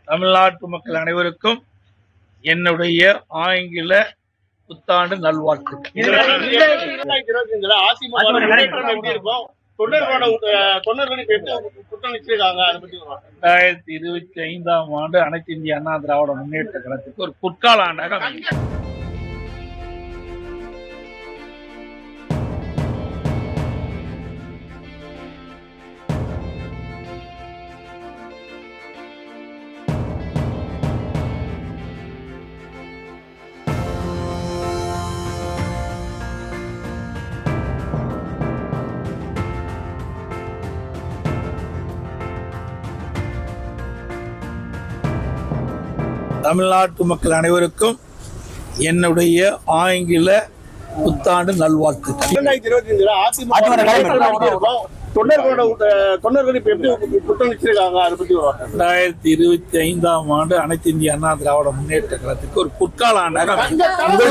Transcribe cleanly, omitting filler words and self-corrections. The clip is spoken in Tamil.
தமிழ்நாட்டு மக்கள் அனைவருக்கும் என்னுடைய ஆங்கில புத்தாண்டு நல்வாழ்த்துக்கள். 2025ஆம் ஆண்டு அனைத்து இந்திய அண்ணா திராவிட முன்னேற்ற கழகத்துக்கு ஒரு பொற்கால ஆண்டாக அமையும். தமிழ்நாட்டு மக்கள் அனைவருக்கும் என்னுடைய ஆங்கில புத்தாண்டு நல்வாழ்த்துக்கள். 2025ஆம் ஆண்டு அனைத்து இந்திய அண்ணா திராவிட முன்னேற்ற கழகத்துக்கு ஒரு பொற்கால ஆண்டாக